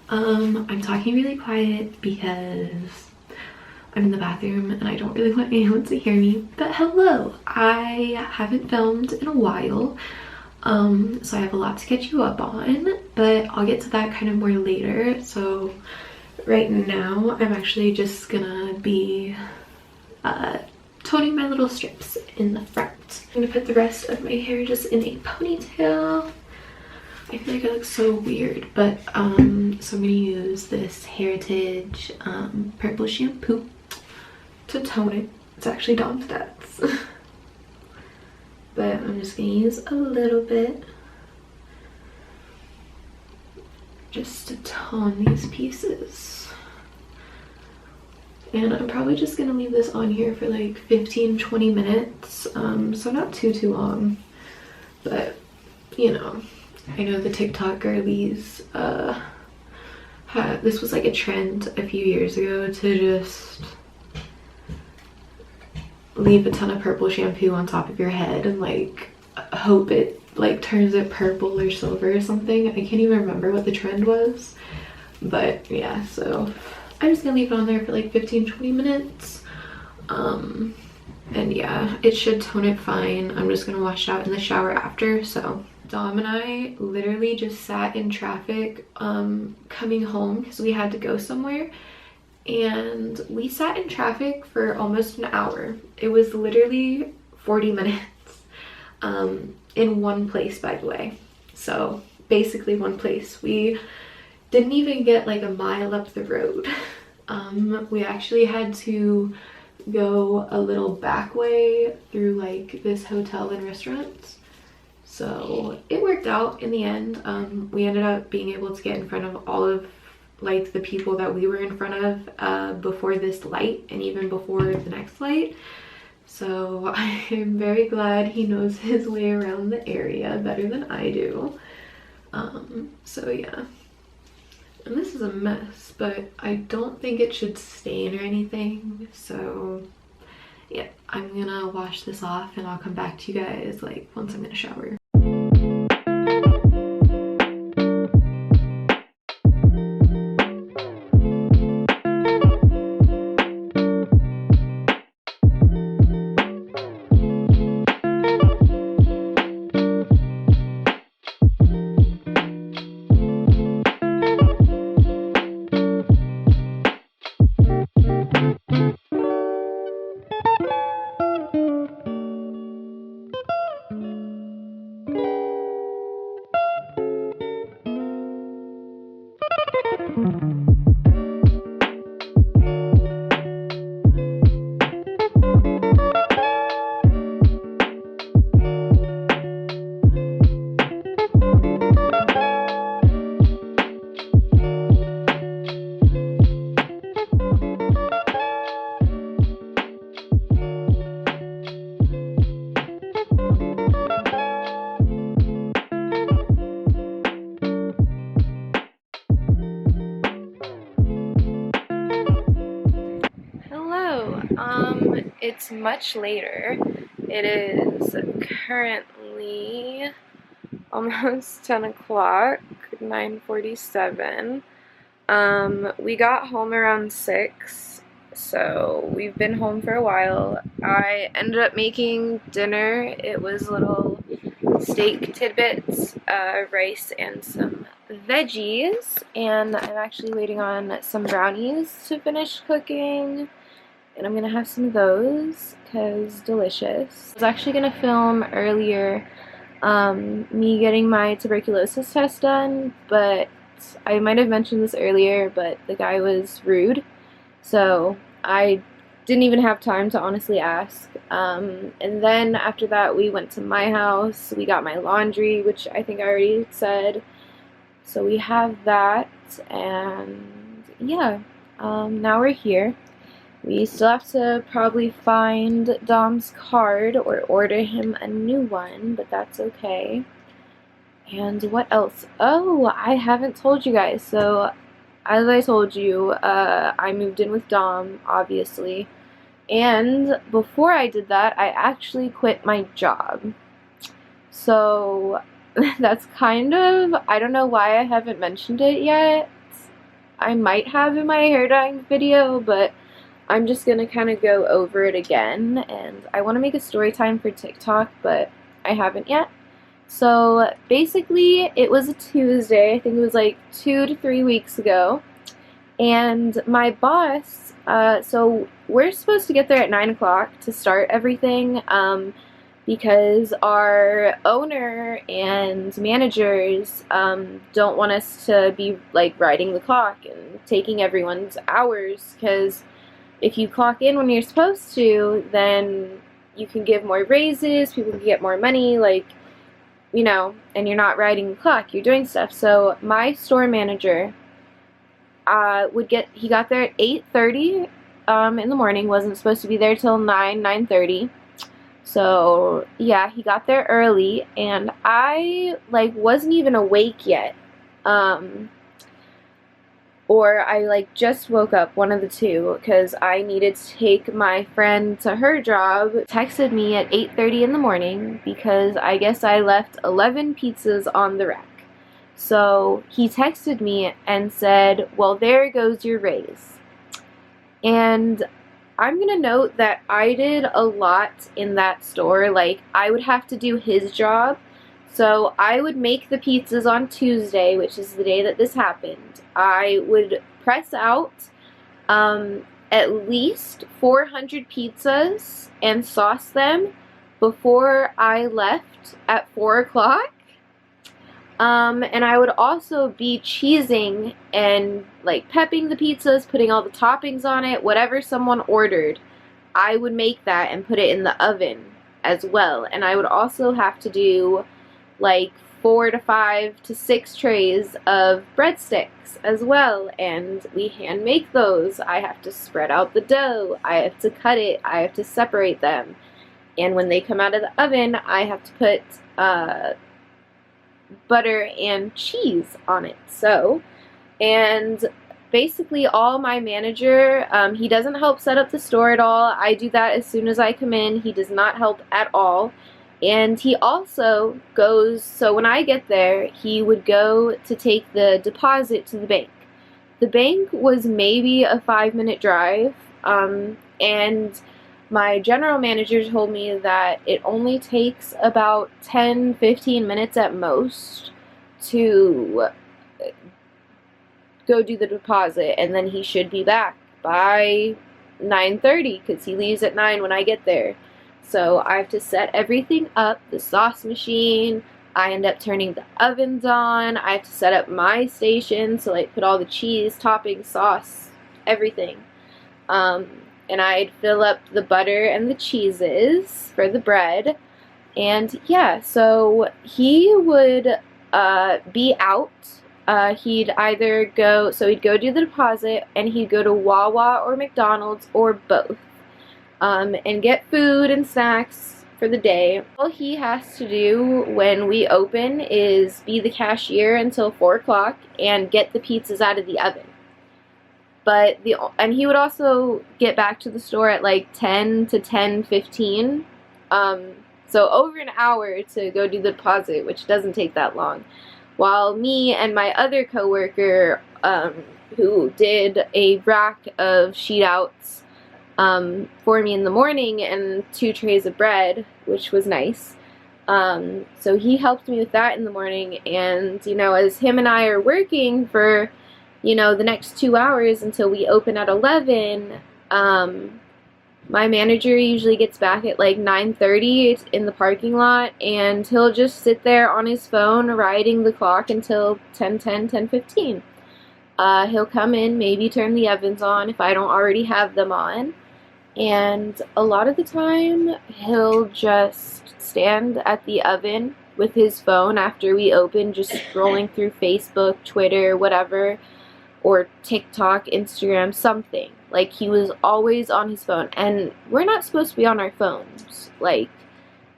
I'm talking really quiet because I'm in the bathroom and I don't really want anyone to hear me. But hello, I haven't filmed in a while, so I have a lot to catch you up on, but I'll get to that kind of more later. So right now, I'm actually just gonna be toning my little strips in the front. I'm gonna put the rest of my hair just in a ponytail. I feel like I look so weird, but so I'm gonna use this Heritage purple shampoo to tone it. It's actually Dom's dad's. But I'm just gonna use a little bit just to tone these pieces. And I'm probably just gonna leave this on here for like 15-20 minutes, so not too long, but you know, I know the TikTok girlies, this was like a trend a few years ago to just leave a ton of purple shampoo on top of your head and like hope it like turns it purple or silver or something. I can't even remember what the trend was, but yeah, so I'm just gonna leave it on there for like 15-20 minutes. And yeah, it should tone it fine. I'm just gonna wash it out in the shower after. So Dom and I literally just sat in traffic coming home because we had to go somewhere, and we sat in traffic for almost an hour. It was literally 40 minutes in one place, by the way. So basically one place. We didn't even get like a mile up the road. We actually had to go a little back way through like this hotel and restaurants. So it worked out in the end. We ended up being able to get in front of all of like the people that we were in front of before this light and even before the next light. So I am very glad he knows his way around the area better than I do. So yeah. And this is a mess, but I don't think it should stain or anything. So yeah, I'm gonna wash this off and I'll come back to you guys like once I'm in a shower. It's much later. It is currently almost 10 o'clock, 9:47. We got home around 6, so we've been home for a while. I ended up making dinner. It was little steak tidbits, rice, and some veggies, and I'm actually waiting on some brownies to finish cooking. And I'm gonna have some of those because delicious. I was actually gonna film earlier me getting my tuberculosis test done, but I might have mentioned this earlier, but the guy was rude, so I didn't even have time to honestly ask. And then after that we went to my house, we got my laundry, which I think I already said, so we have that, and yeah, now we're here. We still have to probably find Dom's card or order him a new one, but that's okay. And what else? Oh, I haven't told you guys. So, as I told you, I moved in with Dom, obviously. And before I did that, I actually quit my job. So, that's kind of, I don't know why I haven't mentioned it yet. I might have in my hair dyeing video, but I'm just gonna kind of go over it again, and I want to make a story time for TikTok, but I haven't yet. So basically, it was a Tuesday. I think it was like 2 to 3 weeks ago, and my boss, so we're supposed to get there at 9 o'clock to start everything, because our owner and managers don't want us to be like riding the clock and taking everyone's hours, because if you clock in when you're supposed to, then you can give more raises, people can get more money, like, you know, and you're not riding the clock, you're doing stuff. So my store manager he got there at 8:30 in the morning, wasn't supposed to be there till 9:30. So yeah, he got there early, and I like wasn't even awake yet. Or I like just woke up, one of the two, because I needed to take my friend to her job. Texted me at 8:30 in the morning because I guess I left 11 pizzas on the rack. So he texted me and said, well, there goes your raise. And I'm gonna note that I did a lot in that store. Like, I would have to do his job. So I would make the pizzas on Tuesday, which is the day that this happened. I would press out at least 400 pizzas and sauce them before I left at 4 o'clock. And I would also be cheesing and like pepping the pizzas, putting all the toppings on it, whatever someone ordered. I would make that and put it in the oven as well. And I would also have to do like 4 to 5 to 6 trays of breadsticks as well, and we hand make those. I have to spread out the dough, I have to cut it, I have to separate them, and when they come out of the oven, I have to put butter and cheese on it. So, and basically all my manager, he doesn't help set up the store at all. I do that as soon as I come in. He does not help at all. And he also goes, so when I get there, he would go to take the deposit to the bank. The bank was maybe a 5-minute drive, and my general manager told me that it only takes about 10-15 minutes at most to go do the deposit, and then he should be back by 9:30 because he leaves at 9 when I get there. So I have to set everything up, the sauce machine, I end up turning the ovens on, I have to set up my station, so like put all the cheese, toppings, sauce, everything. And I'd fill up the butter and the cheeses for the bread. And yeah, so he would be out. He'd either go, so he'd go do the deposit, and he'd go to Wawa or McDonald's or both. And get food and snacks for the day. All he has to do when we open is be the cashier until 4 o'clock and get the pizzas out of the oven. But and he would also get back to the store at like 10 to 10:15. So over an hour to go do the deposit, which doesn't take that long. While me and my other coworker, who did a rack of sheet outs for me in the morning and 2 trays of bread, which was nice. So he helped me with that in the morning, and you know, as him and I are working for, you know, the next 2 hours until we open at 11, my manager usually gets back at like 9:30 in the parking lot, and he'll just sit there on his phone riding the clock until 10:10, 10:15. He'll come in, maybe turn the ovens on if I don't already have them on. And a lot of the time, he'll just stand at the oven with his phone after we open, just scrolling through Facebook, Twitter, whatever, or TikTok, Instagram, something. Like, he was always on his phone. And we're not supposed to be on our phones. Like,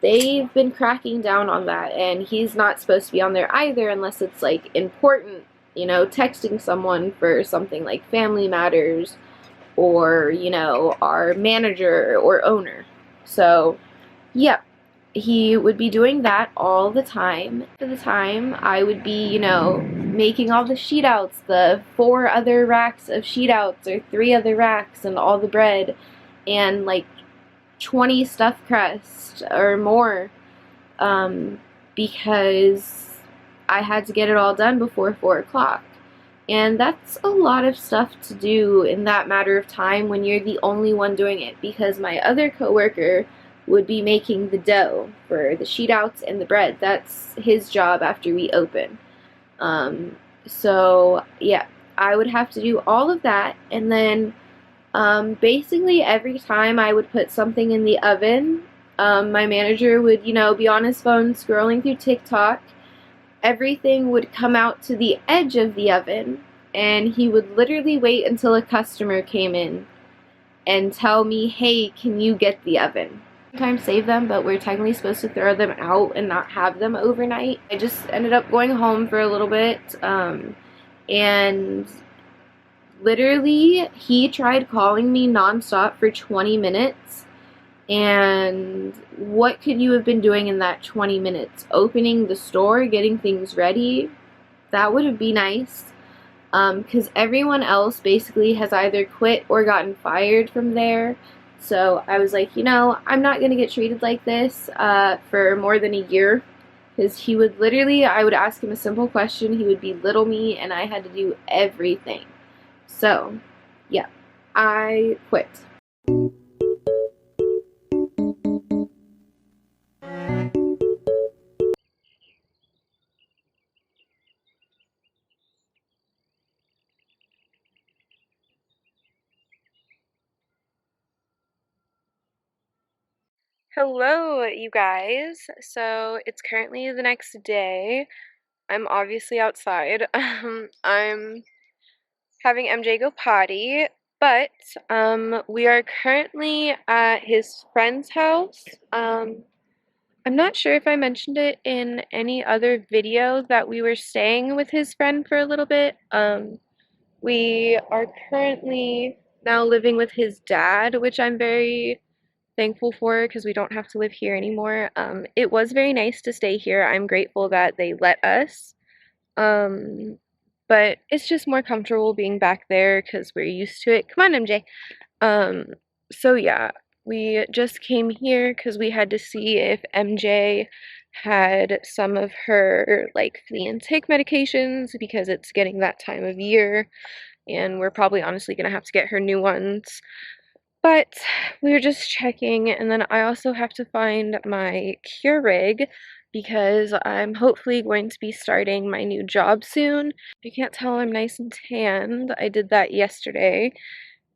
they've been cracking down on that, and he's not supposed to be on there either unless it's, like, important, you know, texting someone for something like Family Matters, or, you know, our manager or owner. So, yeah, he would be doing that all the time. For the time, I would be, you know, making all the sheet outs, the 4 other racks of sheet outs or 3 other racks, and all the bread, and like 20 stuffed crust or more, because I had to get it all done before 4 o'clock. And that's a lot of stuff to do in that matter of time when you're the only one doing it, because my other coworker would be making the dough for the sheet outs and the bread. That's his job after we open. So yeah, I would have to do all of that, and then basically every time I would put something in the oven, my manager would, you know, be on his phone scrolling through TikTok. Everything would come out to the edge of the oven, and he would literally wait until a customer came in and tell me, hey, can you get the oven? Sometimes save them, but we're technically supposed to throw them out and not have them overnight. I just ended up going home for a little bit, and literally he tried calling me nonstop for 20 minutes. And what could you have been doing in that 20 minutes? Opening the store, getting things ready? That would be nice. Because everyone else basically has either quit or gotten fired from there. So I was like, you know, I'm not going to get treated like this for more than a year. Because he would literally, I would ask him a simple question, he would belittle me, and I had to do everything. So, yeah, I quit. Hello, you guys. So it's currently the next day. I'm obviously outside. I'm having MJ go potty, but we are currently at his friend's house. I'm not sure if I mentioned it in any other video that we were staying with his friend for a little bit. We are currently now living with his dad, which I'm very thankful for because we don't have to live here anymore. It was very nice to stay here. I'm grateful that they let us. But it's just more comfortable being back there because we're used to it. Come on, MJ. So yeah, we just came here because we had to see if MJ had some of her like flea and tick medications because it's getting that time of year, and we're probably honestly gonna have to get her new ones. But we were just checking, and then I also have to find my Keurig because I'm hopefully going to be starting my new job soon. You can't tell I'm nice and tanned. I did that yesterday.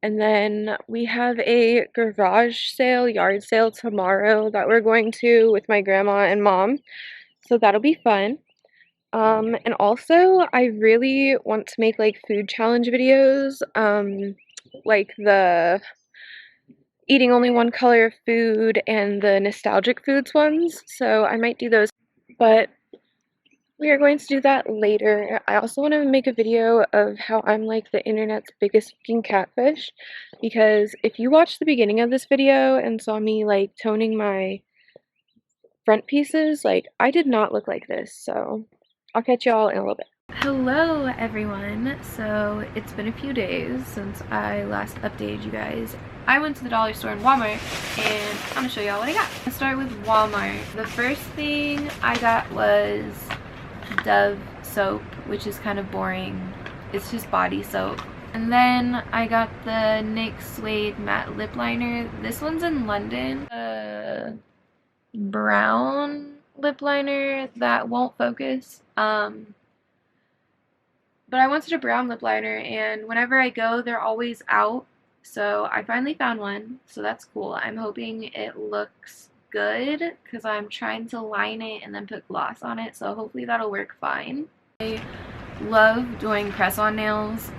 And then we have a garage sale, yard sale tomorrow that we're going to with my grandma and mom. So that'll be fun. And also I really want to make like food challenge videos, like the eating only one color of food and the nostalgic foods ones, so I might do those, but we are going to do that later. I also want to make a video of how I'm like the internet's biggest fucking catfish, because if you watched the beginning of this video and saw me like toning my front pieces, like I did not look like this, so I'll catch y'all in a little bit. Hello everyone, so it's been a few days since I last updated you guys. I went to the dollar store in Walmart and I'm gonna show y'all what I got. Let's start with Walmart. The first thing I got was Dove soap, which is kind of boring. It's just body soap. And then I got the NYX Suede Matte Lip Liner. This one's in London. Brown lip liner that won't focus. But I wanted a brown lip liner, and whenever I go, they're always out. So I finally found one, so that's cool. I'm hoping it looks good because I'm trying to line it and then put gloss on it, so hopefully that'll work fine. I love doing press-on nails.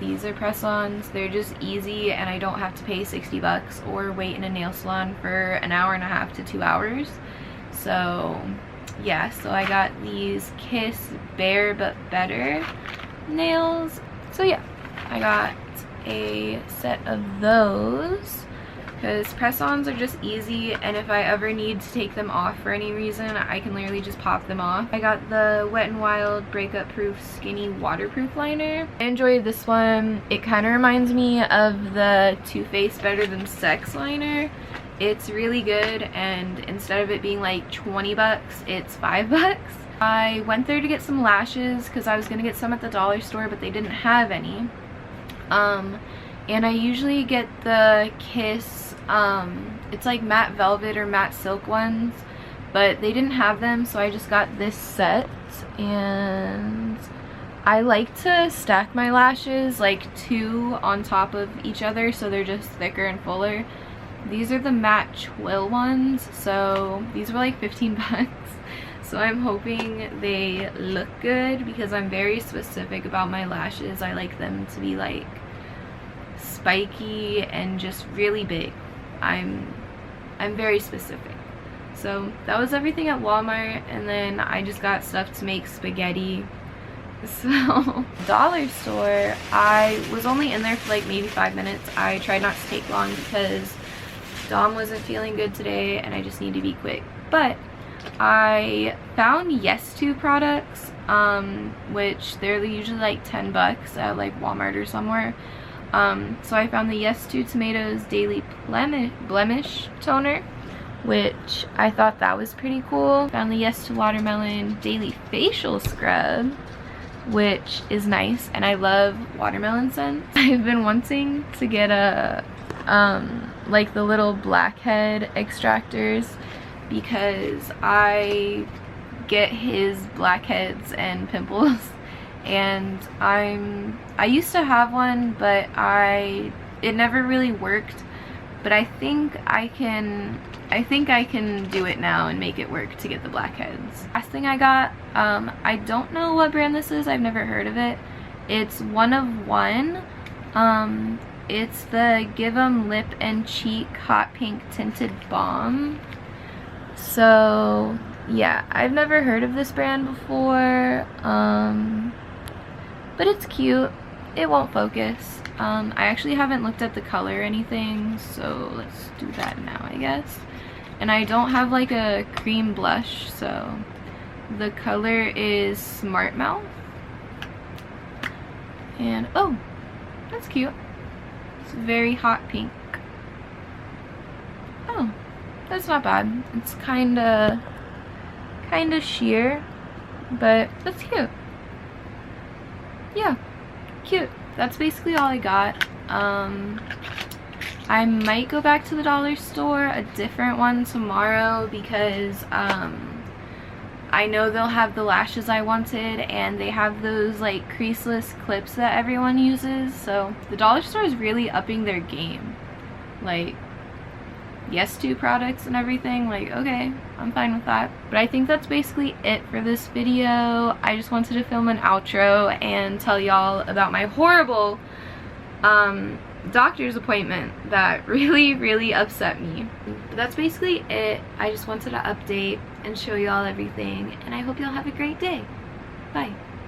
These are press-ons. They're just easy, and I don't have to pay 60 bucks or wait in a nail salon for an hour and a half to 2 hours. So yeah, so I got these Kiss Bare But Better nails. So yeah, I got a set of those. because press-ons are just easy, and if I ever need to take them off for any reason, I can literally just pop them off. I got the Wet n Wild Breakup Proof Skinny Waterproof Liner. I enjoyed this one. It kind of reminds me of the Too Faced Better Than Sex liner. It's really good, and instead of it being like 20 bucks, it's 5 bucks. I went there to get some lashes because I was gonna get some at the dollar store, but they didn't have any. And I usually get the Kiss, it's like matte velvet or matte silk ones, but they didn't have them, so I just got this set. And I like to stack my lashes like 2 on top of each other so they're just thicker and fuller. These are the matte twill ones, so these were like 15 bucks. So I'm hoping they look good because I'm very specific about my lashes. I like them to be like spiky and just really big. I'm very specific. So that was everything at Walmart, and then I just got stuff to make spaghetti. So dollar store, I was only in there for like maybe 5 minutes. I tried not to take long because Dom wasn't feeling good today and I just need to be quick. But I found Yes2 products, which they're usually like 10 bucks at like Walmart or somewhere. So I found the Yes2 Tomatoes Daily Blemish Toner, which I thought that was pretty cool. Found the Yes2 Watermelon Daily Facial Scrub, which is nice, and I love watermelon scents. I've been wanting to get a like the little blackhead extractors because I get his blackheads and pimples, and I used to have one, but it never really worked. But I think I can do it now and make it work to get the blackheads. Last thing I got, I don't know what brand this is. I've never heard of it. It's One of One. It's the Give 'em Lip and Cheek Hot Pink Tinted Balm. So yeah, I've never heard of this brand before, but it's cute. It won't focus. I actually haven't looked at the color or anything, so let's do that now, I guess. And I don't have like a cream blush, so the color is Smart Mouth. And oh, that's cute. It's very hot pink. Oh, that's not bad. It's kinda sheer, but that's cute. Yeah, cute. That's basically all I got. I might go back to the dollar store, a different one tomorrow, because I know they'll have the lashes I wanted, and they have those like creaseless clips that everyone uses. So the dollar store is really upping their game. Like Yes2 products and everything. Like, okay, I'm fine with that. But I think that's basically it for this video. I just wanted to film an outro and tell y'all about my horrible doctor's appointment that really upset me. But that's basically it. I just wanted to update and show y'all everything, and I hope y'all have a great day. Bye.